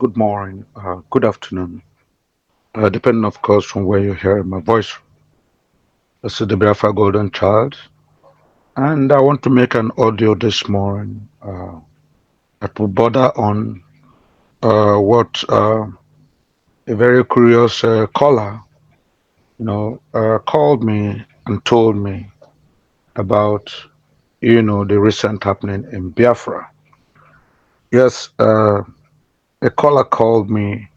good morning, good afternoon, depending, of course, from where you hear my voice. This is the Biafra Golden Child, and I want to make an audio this morning that will border on what a very curious caller, called me and told me about, the recent happening in Biafra. Yes, a caller called me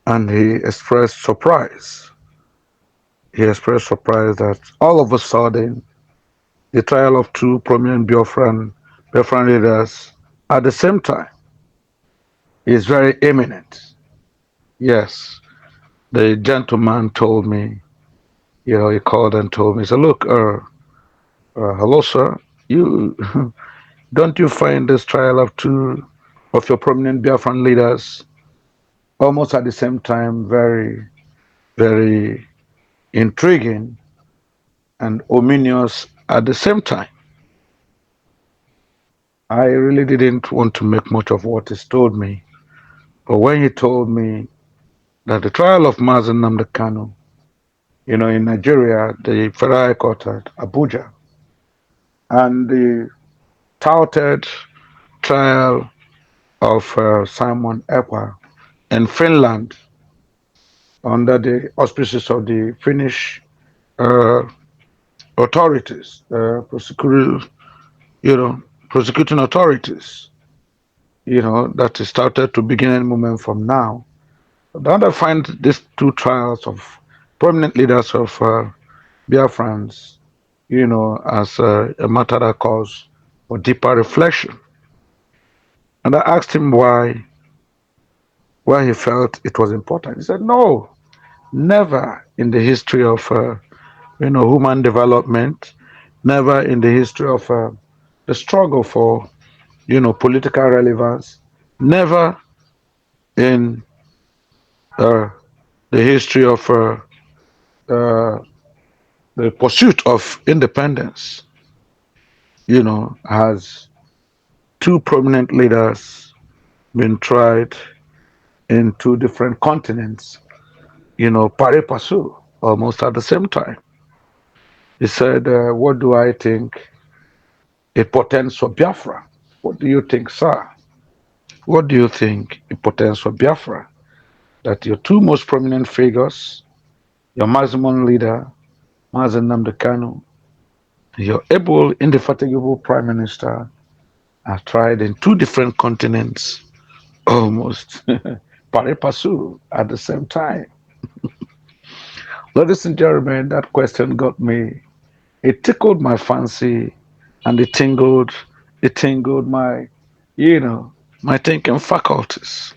and he expressed surprise. He expressed surprise that all of a sudden the trial of two prominent Biafran leaders at the same time is very imminent. Yes, the gentleman told me, he called and told me, he said, look, hello, sir, you don't you find this trial of two of your prominent Biafran leaders almost at the same time very, very intriguing and ominous at the same time? I really didn't want to make much of what he told me. But when he told me that the trial of Mazen Nnamdi Kanu, in Nigeria, the Federal High Court at Abuja, and the touted trial of Simon Ekpa in Finland under the auspices of the Finnish uh, authorities, you know, prosecuting authorities, that is started to begin any moment from now. Don't I find these two trials of prominent leaders of Biafrans, as a matter that calls for deeper reflection? And I asked him why he felt it was important. He said, no, never in the history of, human development, never in the history of the struggle for, political relevance, never in uh, the history of uh, the pursuit of independence, has two prominent leaders been tried in two different continents, pari passu, almost at the same time. He said, what do I think it portends for Biafra? What do you think, sir? What do you think it portends for Biafra? That your two most prominent figures, your maximum leader, Mazen Nnamdi Kanu, your able, indefatigable prime minister, are tried in two different continents, almost pari passu at the same time. Ladies and gentlemen, that question got me. It tickled my fancy, and it tingled my, my thinking faculties.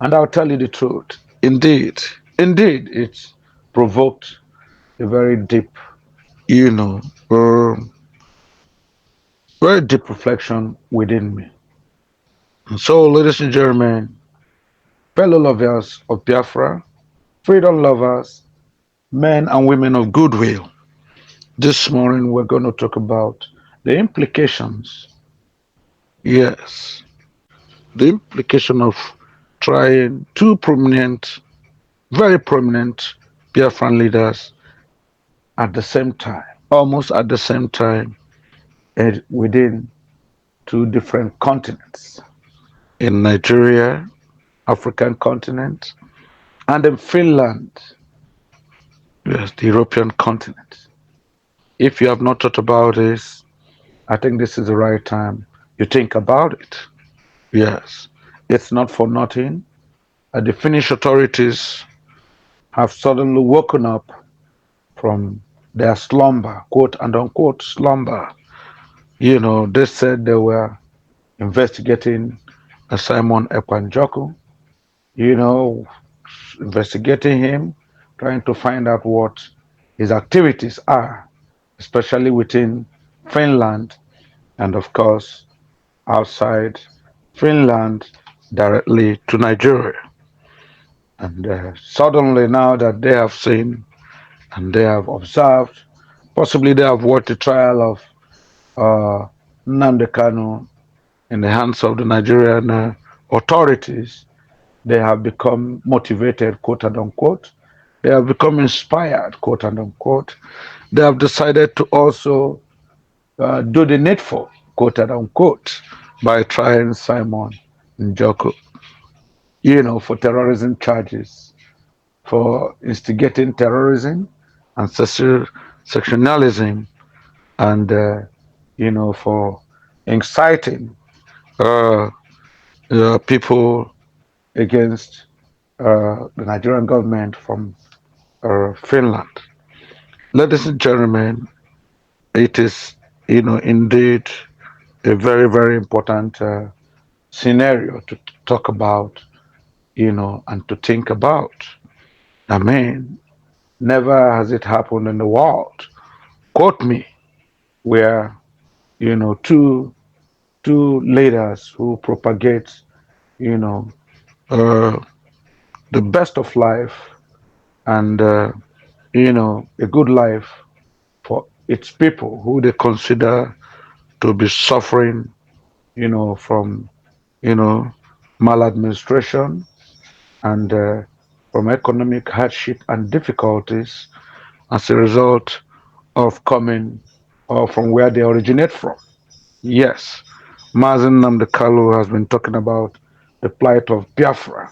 And I'll tell you the truth. Indeed, it provoked a you know, um, very deep reflection within me. And so, ladies and gentlemen, fellow lovers of Biafra, freedom lovers, men and women of goodwill, this morning we're going to talk about the implications, yes, the implication of trying two prominent, very prominent Biafran leaders at the same time, almost at the same time, and within two different continents, in Nigeria, African continent, and in Finland, yes, the European continent. If you have not thought about this, I think this is the right time you think about it. Yes, it's not for nothing. The Finnish authorities have suddenly woken up from their slumber, quote and unquote slumber. They said they were investigating Simon Ekpa, you know, investigating him, trying to find out what his activities are, especially within Finland and, of course, outside Finland directly to Nigeria. And suddenly, now that they have seen and they have observed, possibly they have watched the trial of Nnamdi Kanu in the hands of the Nigerian authorities, they have become motivated, quote and unquote. They have become inspired, quote and unquote. They have decided to also do the needful, quote and unquote, by trying Simon Njoko, for terrorism charges, for instigating terrorism and sectionalism, and for inciting uh, people against the Nigerian government from Finland. Ladies and gentlemen, it is indeed a very very important scenario to talk about, and to think about. I mean, never has it happened in the world. Quote me, where two leaders who propagate, you know, uh, the best of life and a good life for its people who they consider to be suffering, from you know maladministration and from economic hardship and difficulties as a result of coming or from where they originate from. Yes, Mazen Namdekalu has been talking about the plight of Biafra.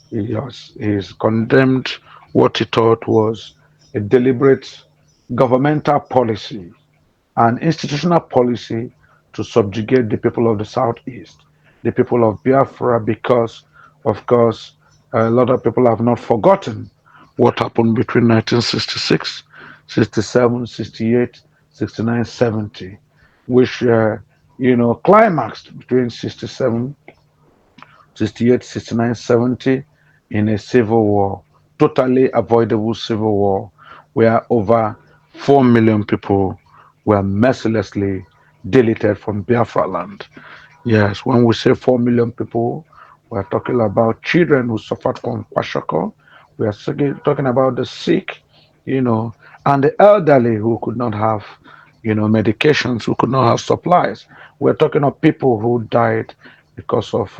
He's condemned what he thought was a deliberate governmental policy and institutional policy to subjugate the people of the Southeast, the people of Biafra, because, of course, a lot of people have not forgotten what happened between 1966, 67, 68, 69, 70, which, climaxed between 67, 68, 69, 70 in a civil war, totally avoidable civil war, where over 4 million people were mercilessly deleted from Biafra land. Yes, when we say 4 million people, we're talking about children who suffered from kwashiorkor. We are talking about the sick, and the elderly who could not have, medications, who could not have supplies. We're talking of people who died because of,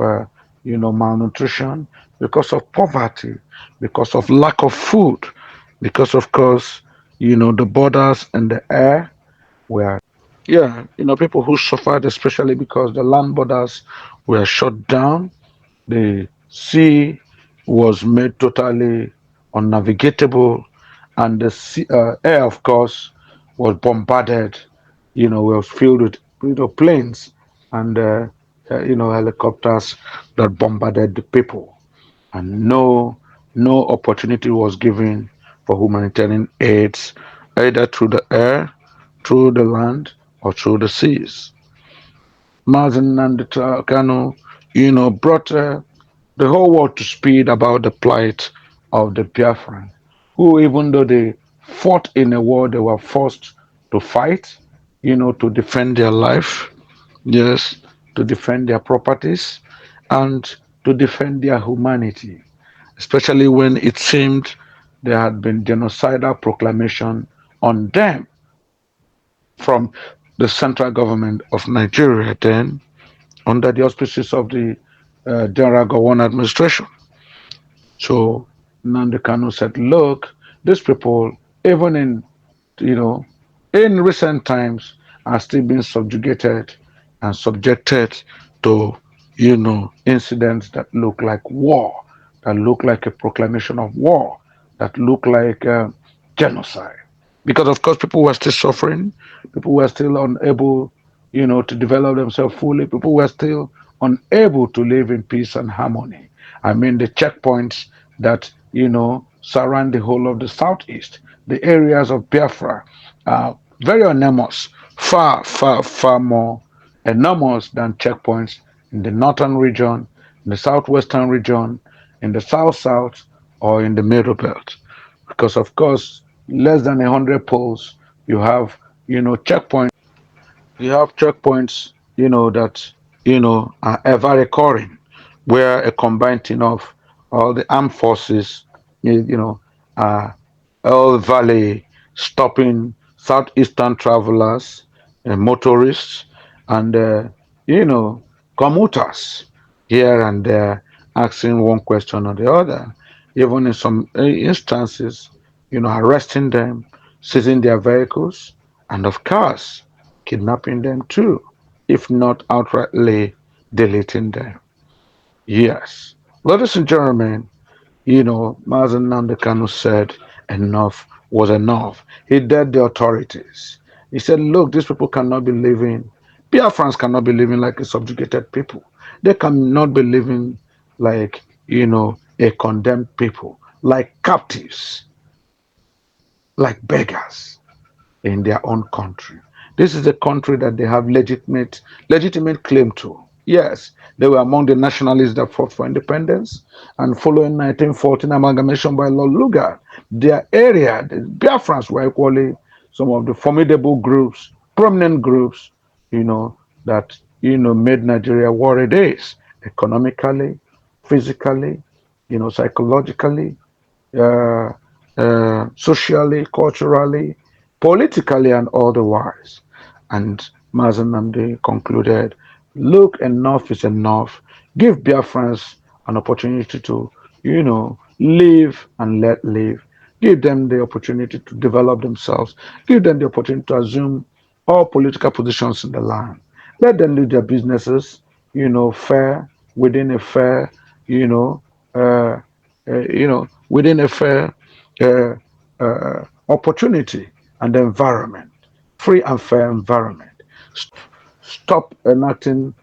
malnutrition, because of poverty, because of lack of food, because, of course, the borders and the air were, yeah, people who suffered, especially because the land borders were shut down. The sea was made totally unnavigatable, and the air, of course, was bombarded. Was filled with planes and helicopters that bombarded the people, and no opportunity was given for humanitarian aids, either through the air, through the land, or through the seas. Mazen and Kanu, brought the whole world to speed about the plight of the Biafran, who, even though they fought in a war, they were forced to fight, to defend their life, yes, to defend their properties, and to defend their humanity, especially when it seemed there had been genocidal proclamation on them from the central government of Nigeria then, under the auspices of the General Gowon administration. So Nnamdi Kanu said, look, these people, even you know, in recent times, are still being subjugated and subjected to, incidents that look like war, that look like a proclamation of war, that look like genocide. Because, of course, people were still suffering, people were still unable, to develop themselves fully, people were still unable to live in peace and harmony. I mean, the checkpoints that, surround the whole of the southeast, the areas of Biafra are very enormous, far, far, far more enormous than checkpoints in the northern region, in the southwestern region, in the south south, or in the middle belt. Because, of course, less than 100 poles, you have, checkpoints. You have checkpoints, that, are ever recurring, where a combined thing of all the armed forces, are all valley stopping southeastern travelers, motorists, and, you know, commuters. here and there, asking one question or the other, even in some instances, arresting them, seizing their vehicles, and of course, kidnapping them too, if not outrightly deleting them. Yes. Ladies and gentlemen, Mazen Namdekanu said enough was enough. He dared the authorities. He said, look, these people cannot be living, Biafrans cannot be living like a subjugated people. They cannot be living like, a condemned people, like captives, like beggars in their own country. This is a country that they have legitimate claim to. Yes, they were among the nationalists that fought for independence, and following 1914 amalgamation by Lord Lugard, their area, the Biafrans, were equally some of the formidable groups, prominent groups, that made Nigeria what it is, economically, physically, psychologically, uh, socially, culturally, politically, and otherwise. And Mazen Namdi concluded, look, enough is enough. Give Biafrans an opportunity to, live and let live. Give them the opportunity to develop themselves. Give them the opportunity to assume all political positions in the land. Let them do their businesses, fair, within a fair, you know, uh, within a fair uh, opportunity and environment, free and fair environment. Stop enacting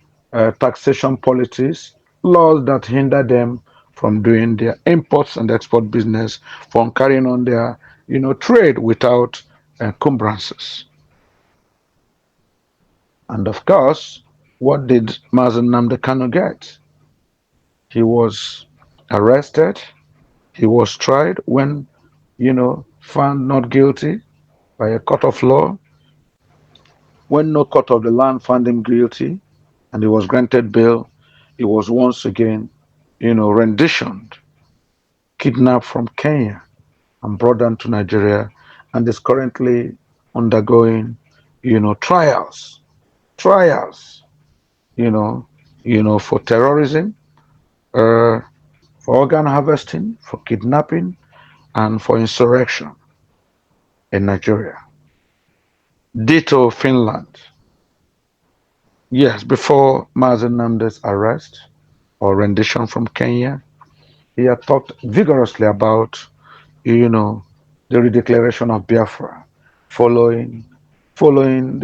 taxation policies, laws that hinder them from doing their imports and export business, from carrying on their, trade without encumbrances. And of course, what did Mazen Namdekano get? He was arrested. He was tried when, found not guilty by a court of law. When no court of the land found him guilty and he was granted bail, he was once again, renditioned, kidnapped from Kenya and brought down to Nigeria and is currently undergoing, trials, trials, you know, for terrorism, uh, for organ harvesting, for kidnapping, and for insurrection in Nigeria. Ditto Finland. Yes, before Mazen Namde's arrest or rendition from Kenya, he had talked vigorously about, you know, the redeclaration of Biafra, following, following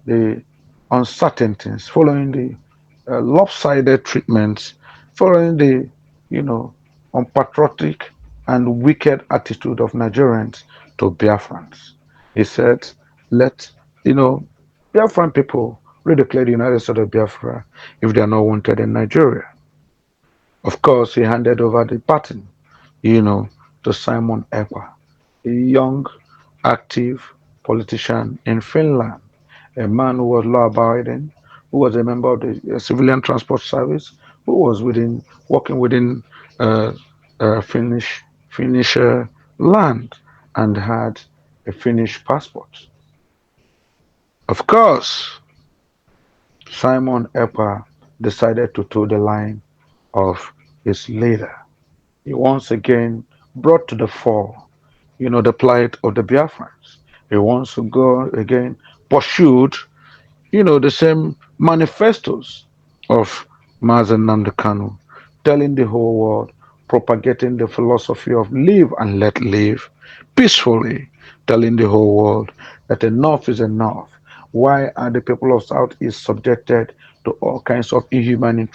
the uncertainties, following the lopsided treatments, following the, unpatriotic and wicked attitude of Nigerians to Biafrans. He said, let, you know, Biafran people redeclare the United States of Biafra if they are not wanted in Nigeria. Of course, he handed over the baton, you know, to Simon Epa, a young, active politician in Finland, a man who was law abiding, who was a member of the civilian transport service, who was working within uh, Finnish land and had a Finnish passport. Of course, Simon Epa decided to toe the line of his leader. He once again brought to the fore, the plight of the Biafrans. He wants to go again pursued, the same manifestos of Mazen Namdekanu, telling the whole world, propagating the philosophy of live and let live peacefully, telling the whole world that enough is enough. Why are the people of Southeast subjected to all kinds of inhuman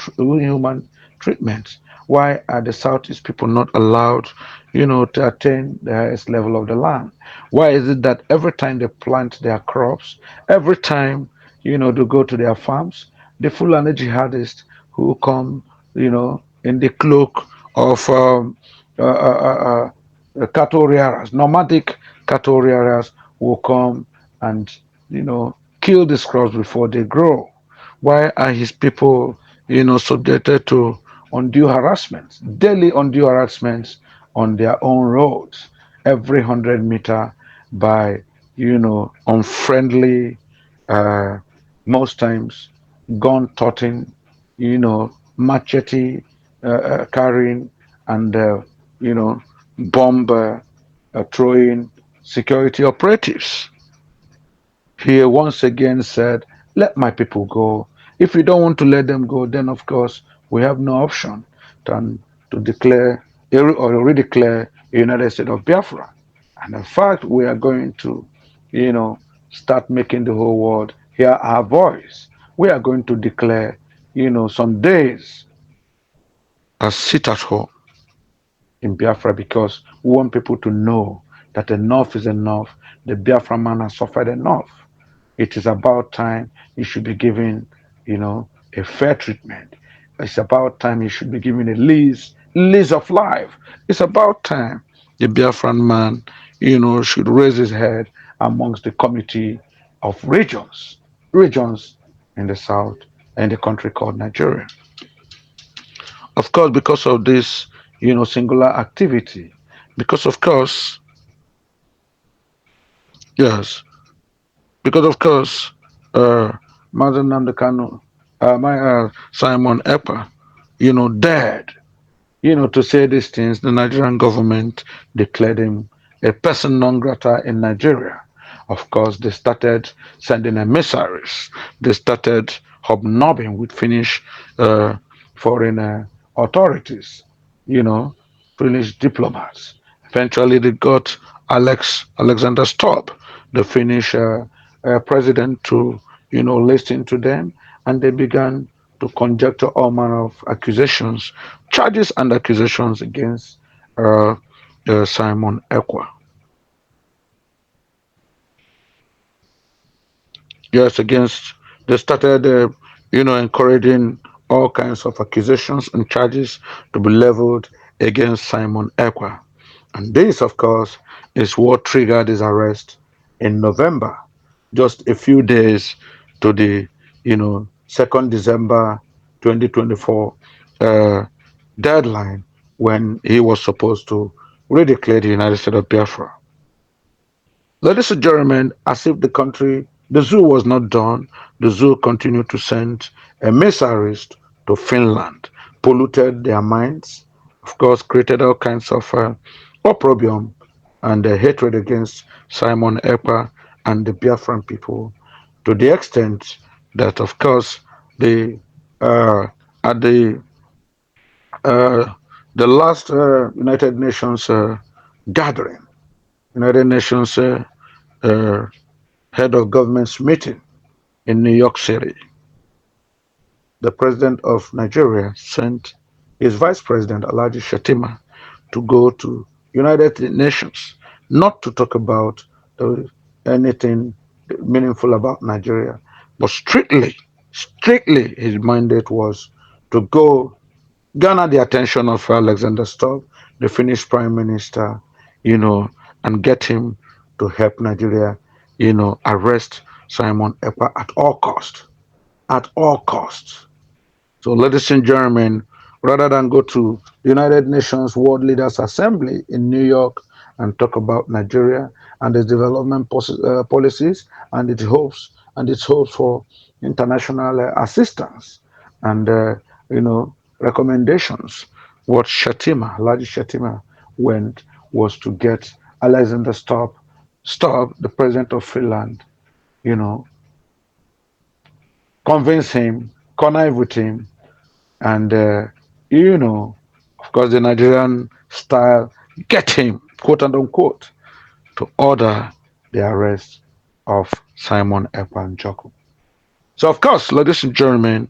treatments? Why are the Southeast people not allowed, to attain the highest level of the land? Why is it that every time they plant their crops, every time, to go to their farms, the Fulani jihadists who come, in the cloak of cattle rearers, nomadic cattle rearers will come and, kill these crops before they grow? Why are his people, subjected to undue harassments, daily undue harassments on their own roads, every 100 meter by, unfriendly, uh, most times gun toting, you know, machete carrying and bomb throwing security operatives. He once again said, "Let my people go. If you don't want to let them go, then of course we have no option than to declare or redeclare a United States of Biafra. And in fact, we are going to, you know, start making the whole world hear our voice. We are going to declare, some days as sit at home in Biafra because we want people to know that enough is enough. The Biafra man has suffered enough. It is about time he should be given, a fair treatment. It's about time he should be given a lease of life. It's about time the Biafran man, should raise his head amongst the committee of regions in the south and the country called Nigeria. Of course, because of this, singular activity, because of course, yes, because of course, uh, Mazen Namdekanu, Simon Epa, dared, to say these things. The Nigerian government declared him a person non grata in Nigeria. Of course, they started sending emissaries. They started hobnobbing with Finnish uh, foreign authorities, you know, Finnish diplomats. Eventually, they got Alexander Stubb, the Finnish president, to listen to them, and they began to conjecture all manner of accusations, charges, and accusations against uh, Simon Ekwa. Yes, against they started, encouraging all kinds of accusations and charges to be leveled against Simon Ekwa. And this, of course, is what triggered his arrest in November, just a few days to the, 2nd December 2024 uh, deadline when he was supposed to redeclare the United States of Biafra. Ladies and gentlemen, as if the zoo was not done, the zoo continued to send emissaries to Finland, polluted their minds, of course, created all kinds of opprobrium and hatred against Simon Epa and the Biafran people, to the extent that, of course, the at uh, the last United Nations gathering, United Nations uh, head of government's meeting in New York City, the president of Nigeria sent his vice president, Alhaji Shatima, to go to United Nations, not to talk about uh, anything meaningful about Nigeria, but strictly his mandate was to go garner the attention of Alexander Stubb, the Finnish prime minister, you know, and get him to help Nigeria, arrest Simon Epa at all cost. At all costs. So, ladies and gentlemen, rather than go to the United Nations World Leaders Assembly in New York and talk about Nigeria and its development policies and its hopes for international assistance and recommendations, what Larry Shatima, went was to get Alexander Stubb, the president of Finland, you know, convince him, connive with him, and you know, of course, the Nigerian style, get him, quote and unquote, to order the arrest of Simon Ekpa Njoku. So, of course, ladies and gentlemen,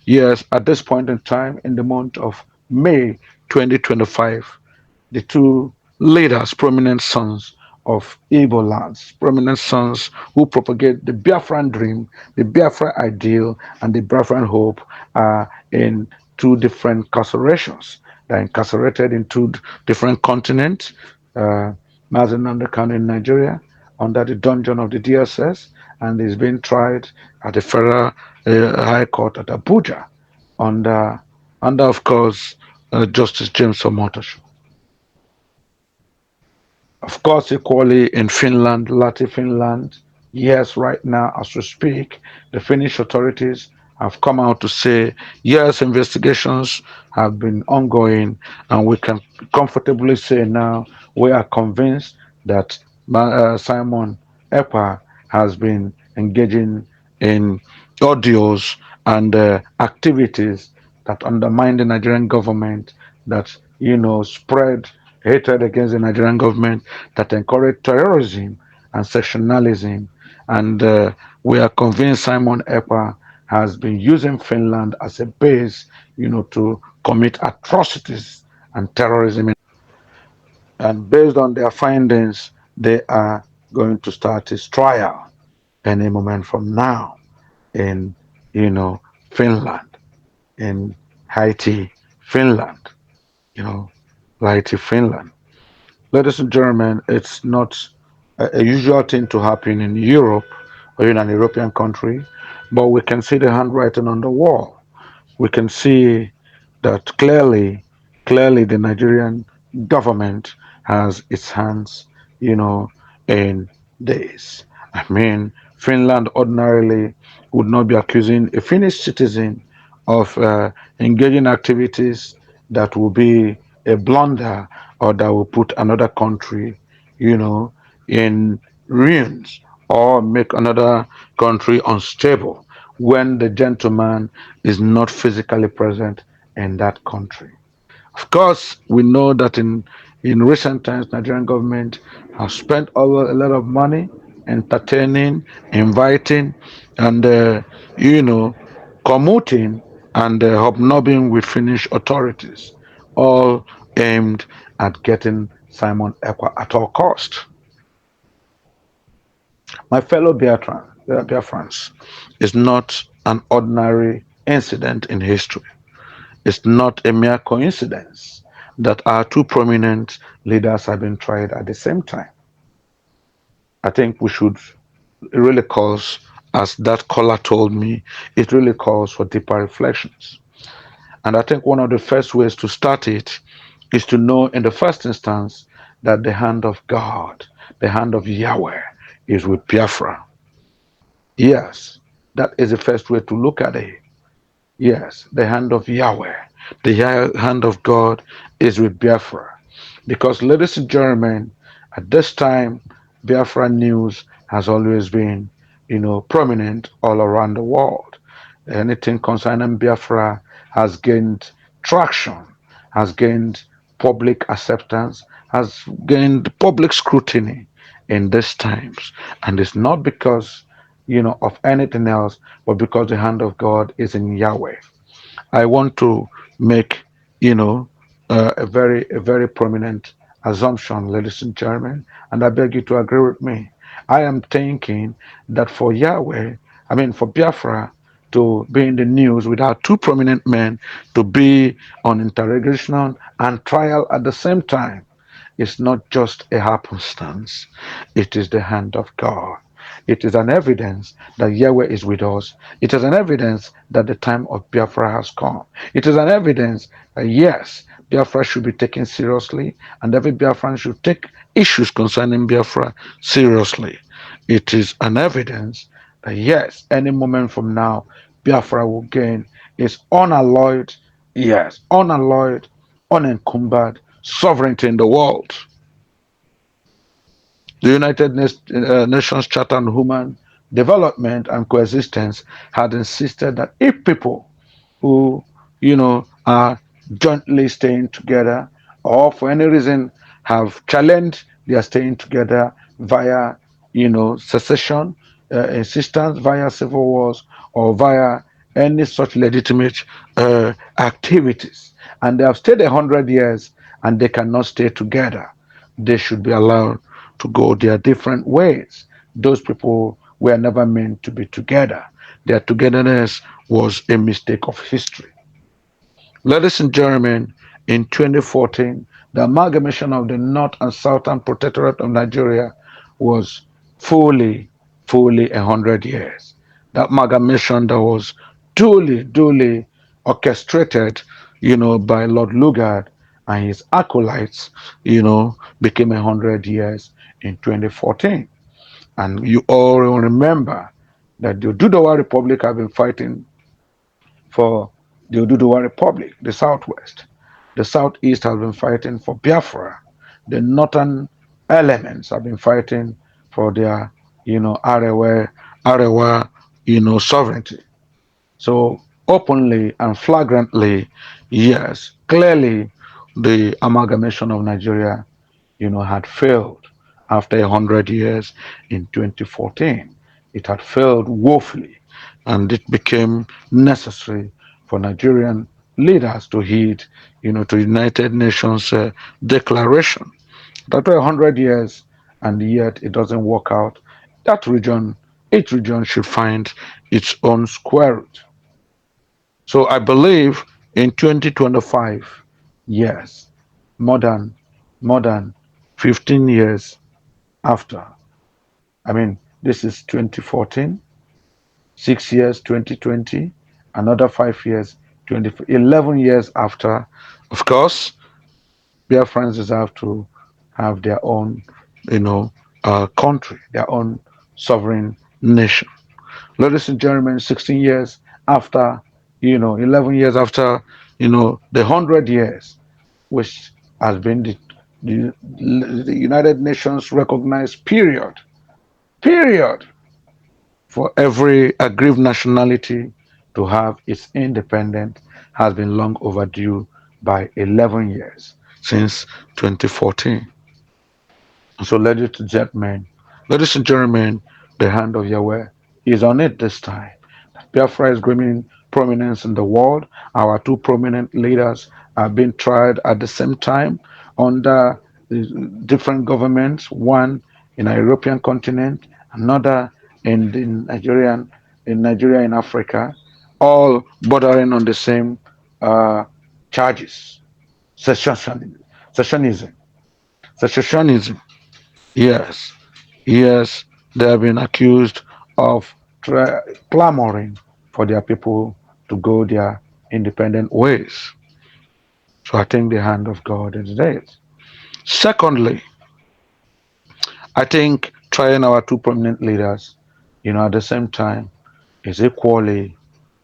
yes, at this point in time, in the month of May 2025, the two leaders, prominent sons of Igbo lands, prominent sons who propagate the Biafran dream, the Biafra ideal, and the Biafran hope are in two different incarcerations. They're incarcerated in two different continents. Uh, Mazen Kanu in Nigeria, under the dungeon of the DSS, and is being tried at the Federal High Court at Abuja under, of course, Justice James Omotosho. Of course, equally in Finland, Finland, yes, right now as we speak, the Finnish authorities have come out to say, yes, investigations have been ongoing, and we can comfortably say now we are convinced that Simon Ekpa has been engaging in audios and activities that undermine the Nigerian government, that spread hatred against the Nigerian government, that encourage terrorism and sectionalism. And we are convinced Simon Ekpa has been using Finland as a base, to commit atrocities and terrorism. And based on their findings, they are going to start his trial any moment from now in, Finland, in Haiti, Finland, you know, Haiti, Finland. Ladies and gentlemen, it's not a usual thing to happen in Europe or in an European country, but we can see the handwriting on the wall. We can see that clearly the Nigerian government has its hands, in this. I mean, Finland ordinarily would not be accusing a Finnish citizen of engaging activities that will be a blunder or that will put another country, in ruins or make another country unstable when the gentleman is not physically present in that country. Of course, we know that in recent times, Nigerian government has spent a lot of money entertaining, inviting, and you know, commuting and hobnobbing with Finnish authorities, all aimed at getting Simon Ekpa at all cost. My fellow Biafrans, is not an ordinary incident in history. It's not a mere coincidence that our two prominent leaders have been tried at the same time. I think we should, it really calls, as that caller told me, it really calls for deeper reflections. And I think one of the first ways to start it is to know in the first instance that the hand of God, the hand of Yahweh, is with Biafra. Yes, that is the first way to look at it. Yes, the hand of Yahweh, the hand of God is with Biafra. Because, ladies and gentlemen, at this time, Biafra news has always been, prominent all around the world. Anything concerning Biafra has gained traction, has gained public acceptance, has gained public scrutiny in these times. And it's not because, of anything else, but because the hand of God is in Yahweh. I want to make, you know, a very prominent assumption, ladies and gentlemen, and I beg you to agree with me. I am thinking that for Yahweh, I mean for Biafra to be in the news with our two prominent men to be on interrogation and trial at the same time is not just a happenstance, it is the hand of God. It is an evidence that Yahweh is with us. It is an evidence that the time of Biafra has come. It is an evidence that yes, Biafra should be taken seriously, and every Biafran should take issues concerning Biafra seriously. It is an evidence that yes, any moment from now, Biafra will gain its unalloyed, yes, unalloyed, unencumbered sovereignty in the world. The Nations Charter on Human Development and Coexistence had insisted that if people who, are jointly staying together or for any reason have challenged their staying together via, secession, insistence, via civil wars, or via any such legitimate activities, and they have stayed 100 years and they cannot stay together, they should be allowed to go their different ways. Those people were never meant to be together. Their togetherness was a mistake of history. Ladies and gentlemen, in 2014, the amalgamation of the North and Southern Protectorate of Nigeria was fully, fully 100 years. That amalgamation that was duly orchestrated, by Lord Lugard and his acolytes, became 100 years in 2014. And you all remember that the Dudawa Republic have been fighting for the Oduduwa Republic, the Southwest. The Southeast has been fighting for Biafra. The northern elements have been fighting for their, Arewa, sovereignty. So openly and flagrantly, yes, clearly the amalgamation of Nigeria, had failed after 100 years in 2014. It had failed woefully, and it became necessary for Nigerian leaders to heed, to United Nations declaration. After 100 years, and yet it doesn't work out, that region, each region should find its own square root. So I believe in 2025, yes, more than more than 15 years after. I mean, this is 2014, 6 years, 2020, another 5 years, 11 years after. Of course, Biafrans deserve to have their own, you know, country, their own sovereign nation. Ladies and gentlemen, 16 years after, 11 years after, the 100 years, which has been the United Nations recognized period for every aggrieved nationality to have its independence has been long overdue by 11 years since 2014. So, ladies and gentlemen, the hand of Yahweh is on it this time. Biafra is gaining prominence in the world. Our two prominent leaders are being tried at the same time under different governments, one in a European continent, another in the Nigeria in Africa, all bordering on the same uh, charges. Secessionism. Secessionism. Secessionism. Yes. Yes, they have been accused of clamoring for their people to go their independent ways. So I think the hand of God is there. Secondly, I think trying our two prominent leaders, at the same time, is equally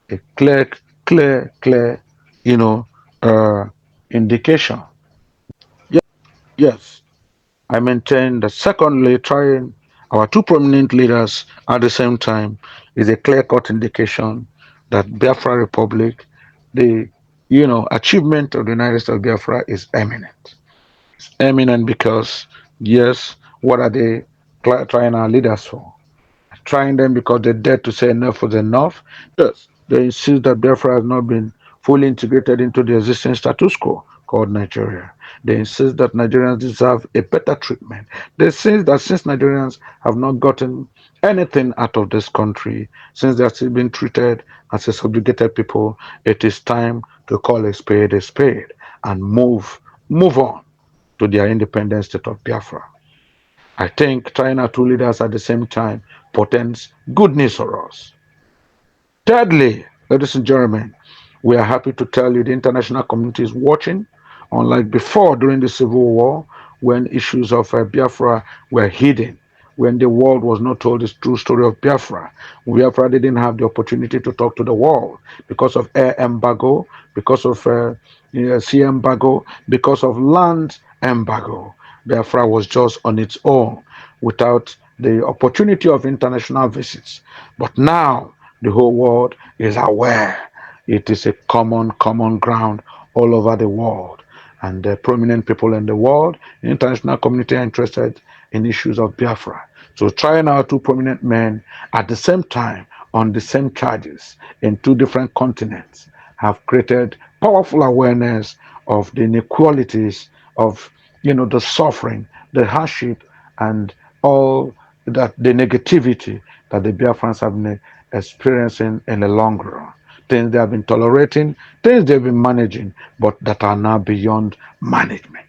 a clear, you know, uh, indication. Yes, I maintain that secondly, trying our two prominent leaders at the same time is a clear-cut indication that Biafra Republic, the achievement of the United States of Biafra is eminent. It's eminent because yes, what are they trying our leaders for? Trying them because they dare to say enough was enough. Yes, they insist that Biafra has not been fully integrated into the existing status quo called Nigeria. They insist that Nigerians deserve a better treatment. They insist that since Nigerians have not gotten anything out of this country, since they are still being treated as a subjugated people, it is time to call a spade, and move on to their independent state of Biafra. I think trying our two leaders at the same time portends good news for us. Thirdly, ladies and gentlemen, we are happy to tell you the international community is watching, unlike before during the Civil War, when issues of Biafra were hidden, when the world was not told the true story of Biafra. Biafra didn't have the opportunity to talk to the world because of air embargo, because of sea embargo, because of land embargo. Biafra was just on its own without the opportunity of international visits. But now the whole world is aware. It is a common ground all over the world. And the prominent people in the world, the international community are interested in issues of Biafra. So trying out two prominent men at the same time on the same charges in two different continents have created powerful awareness of the inequalities of the suffering, the hardship, and all that the negativity that the Biafrans have been experiencing in the long run. Things they have been tolerating, things they've been managing, but that are now beyond management.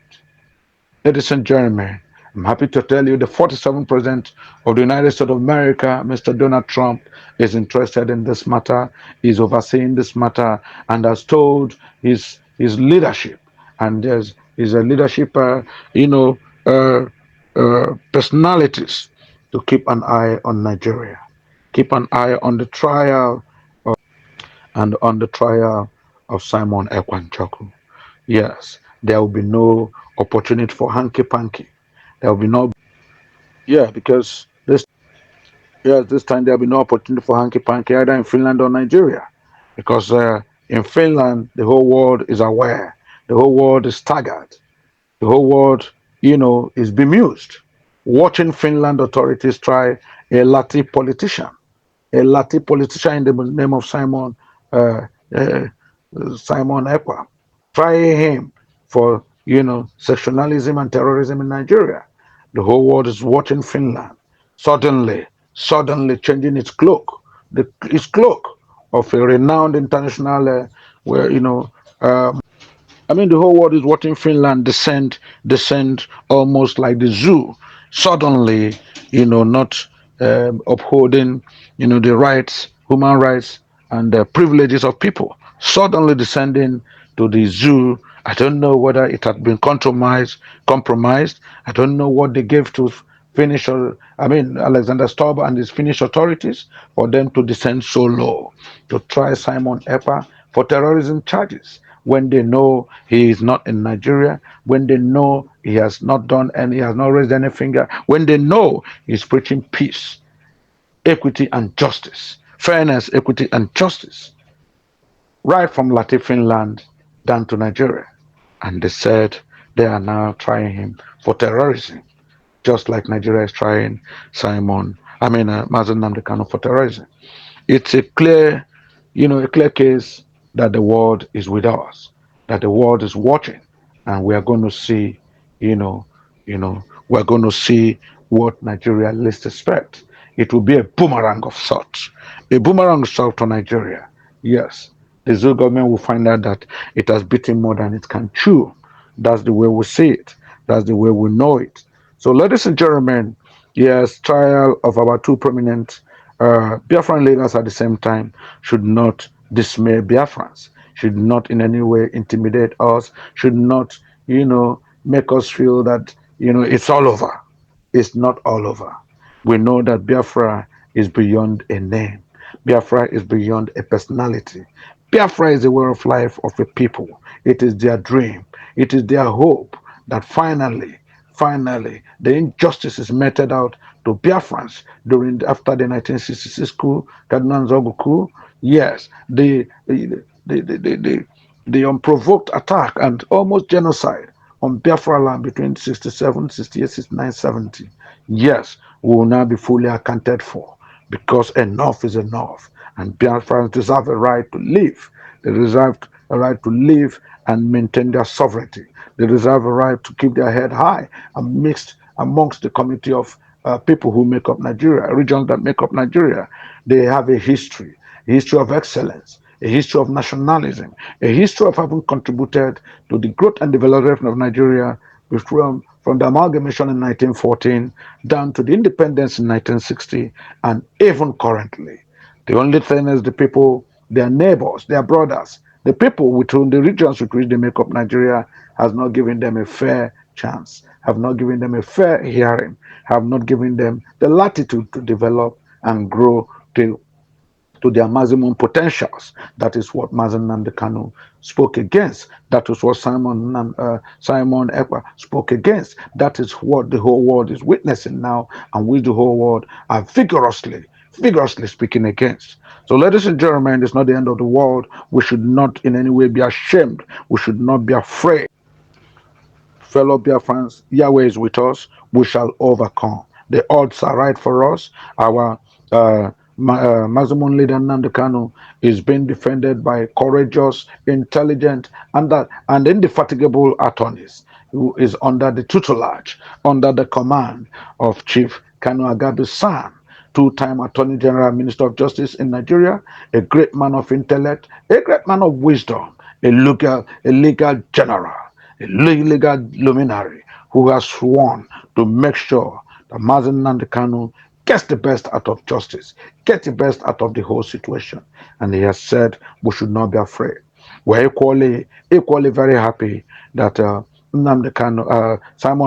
Ladies and gentlemen, I'm happy to tell you the 47th President of the United States of America, Mr. Donald Trump, is interested in this matter, is overseeing this matter, and has told his leadership and there's his leadership, you know, uh, personalities to keep an eye on Nigeria, keep an eye on the trial and on the trial of Simon Ekwanchaku. Yes, there will be no opportunity for hanky panky. There will be no, yeah, because this time there will be no opportunity for hanky panky either in Finland or Nigeria, because in Finland the whole world is aware, the whole world is staggered, the whole world, is bemused, watching Finland authorities try a Lati politician in the name of uh, uh, Simon Ekpa, trying him for sectionalism and terrorism in Nigeria. The whole world is watching Finland suddenly changing its cloak of a renowned international, where I mean, the whole world is watching Finland descend almost like the zoo. Suddenly, not upholding, the rights, human rights, and the privileges of people. Suddenly descending to the zoo. I don't know whether it had been compromised. I don't know what they gave to Finnish, I mean, Alexander Stubb and his Finnish authorities for them to descend so low to try Simon Epa for terrorism charges when they know he is not in Nigeria, when they know he has not raised any finger, when they know he's preaching peace, equity, and justice, fairness, equity, and justice, right from Latin Finland down to Nigeria. And they said they are now trying him for terrorism, just like Nigeria is trying Mazen Namdi Kanu for terrorism. It's a clear case that the world is with us, that the world is watching, and we are going to see, you know, we're going to see what Nigeria least expect. It will be a boomerang of sorts, a boomerang of sorts to Nigeria. Yes, the Zoo government will find out that it has beaten more than it can chew. That's the way we see it. That's the way we know it. So, ladies and gentlemen, yes, trial of our two prominent Biafran leaders at the same time should not dismay Biafrans, should not in any way intimidate us, should not, make us feel that, it's all over. It's not all over. We know that Biafra is beyond a name. Biafra is beyond a personality. Biafra is a way of life of a people. It is their dream. It is their hope that finally, the injustice is meted out to Biafrans after the 1966 coup, Cardinal Zogu coup. Yes, the unprovoked attack and almost genocide on Biafra land between 67, 68, 69, 70. Yes, we will now be fully accounted for because enough is enough. And Biafrans deserve a right to live. They deserve a right to live and maintain their sovereignty. They deserve a right to keep their head high and mixed amongst the community of people who make up Nigeria, regions that make up Nigeria. They have a history of excellence, a history of nationalism, a history of having contributed to the growth and development of Nigeria from the amalgamation in 1914 down to the independence in 1960 and even currently. The only thing is the people, their neighbors, their brothers, the people with whom the regions with which they make up Nigeria has not given them a fair chance, have not given them a fair hearing, have not given them the latitude to develop and grow to their maximum potentials. That is what Mazen Namdekanu spoke against. That is what Simon Ekpa spoke against. That is what the whole world is witnessing now, and which the whole world are vigorously speaking against. So, ladies and gentlemen, it's not the end of the world. We should not in any way be ashamed. We should not be afraid. Fellow Biafrans, Yahweh is with us. We shall overcome. The odds are right for us. Our Mazimun leader Nnamdi Kanu is being defended by courageous, intelligent, and indefatigable attorneys who is under the tutelage, under the command of Chief Kanu Agabi San, two-time Attorney General, Minister of Justice in Nigeria, a great man of intellect, a great man of wisdom, a legal general, a legal luminary who has sworn to make sure that Mazen Nandekanu gets the best out of justice, gets the best out of the whole situation. And he has said we should not be afraid. We're equally very happy that Simon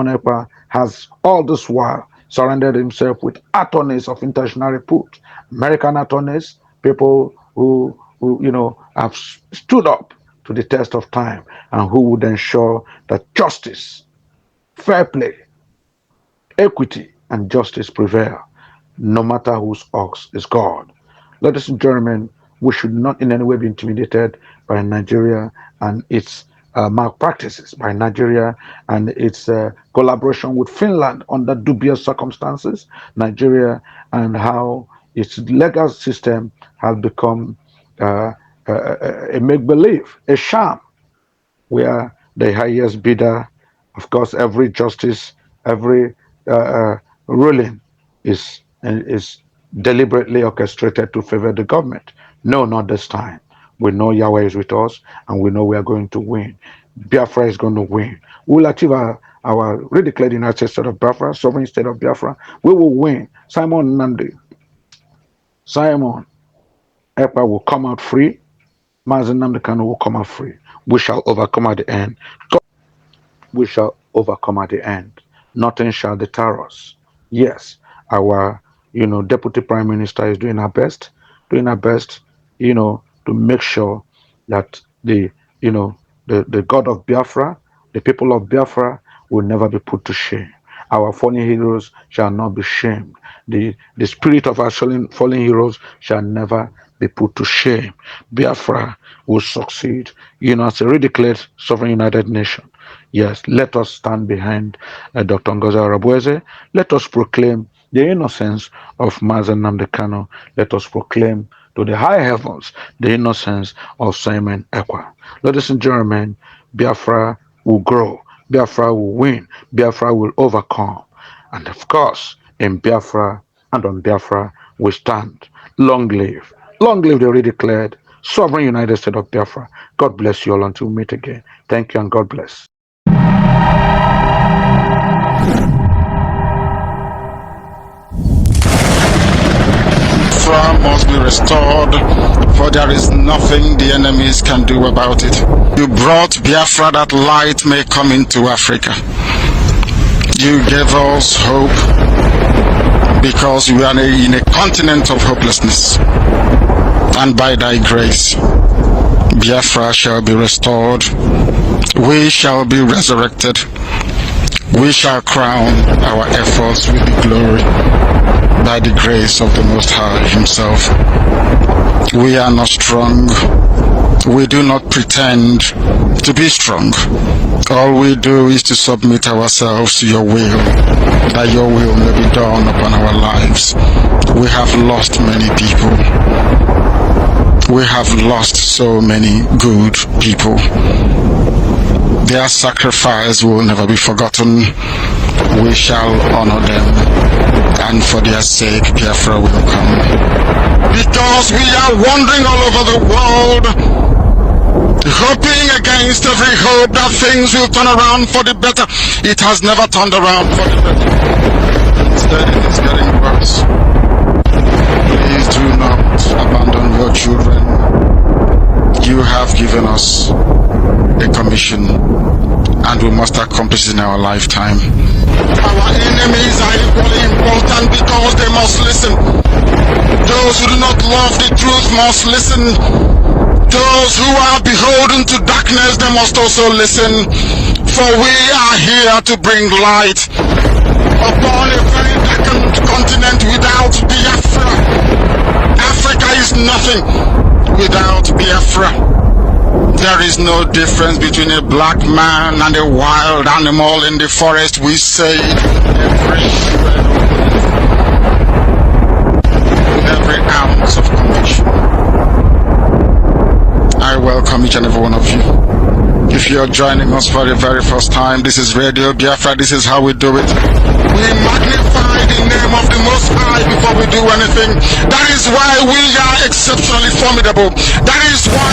Ekpa has all this while surrounded himself with attorneys of international repute, American attorneys, people who, have stood up to the test of time and who would ensure that justice, fair play, equity, and justice prevail, no matter whose ox is God. Ladies and gentlemen, we should not in any way be intimidated by Nigeria and its malpractices, by Nigeria and its collaboration with Finland under dubious circumstances, Nigeria and how its legal system has become uh, a make believe, a sham, where the highest bidder, of course, every justice, every ruling is deliberately orchestrated to favor the government. No, not this time. We know Yahweh is with us, and we know we are going to win. Biafra is going to win. We will achieve our redeclared United States of Biafra, sovereign state of Biafra. We will win. Simon EKPA will come out free. Mazen Nnamdi Kanu will come out free. We shall overcome at the end. We shall overcome at the end. Nothing shall deter us. Yes, our deputy prime minister is doing her best, to make sure that the God of Biafra, the people of Biafra, will never be put to shame. Our fallen heroes shall not be shamed. The spirit of our fallen heroes shall never be put to shame. Biafra will succeed, as a redeclared sovereign united nation. Yes, let us stand behind Dr. Ngozi Arabueze. Let us proclaim the innocence of Mazen Nnamdi Kanu. Let us proclaim to the high heavens the innocence of Simon EKPA. Ladies and gentlemen, Biafra will grow. Biafra will win. Biafra will overcome. And of course, in Biafra and on Biafra, we stand. Long live the redeclared sovereign United States of Biafra. God bless you all until we meet again. Thank you and God bless. Biafra must be restored, for there is nothing the enemies can do about it. You brought Biafra that light may come into Africa. You gave us hope because we are in a continent of hopelessness. And by thy grace, Biafra shall be restored. We shall be resurrected. We shall crown our efforts with the glory by the grace of the Most High Himself. We are not strong. We do not pretend to be strong. All we do is to submit ourselves to your will, that your will may be done upon our lives. We have lost many people. We have lost so many good people. Their sacrifice will never be forgotten. We shall honor them, and for their sake Biafra will come. Because we are wandering all over the world, hoping against every hope that things will turn around for the better. It has never turned around for the better. Instead, it is getting worse. Please do not abandon your children. You have given us a commission, and we must accomplish it in our lifetime. Our enemies are equally important because they must listen. Those who do not love the truth must listen. Those who are beholden to darkness, they must also listen. For we are here to bring light upon a very darkened continent without Biafra. Africa is nothing without Biafra. There is no difference between a black man and a wild animal in the forest. We say with every ounce of conviction. I welcome each and every one of you. If you're joining us for the very first time, this is Radio Biafra. This is how we do it. We magnify the name of the Most High before we do anything. That is why we are exceptionally formidable. That is why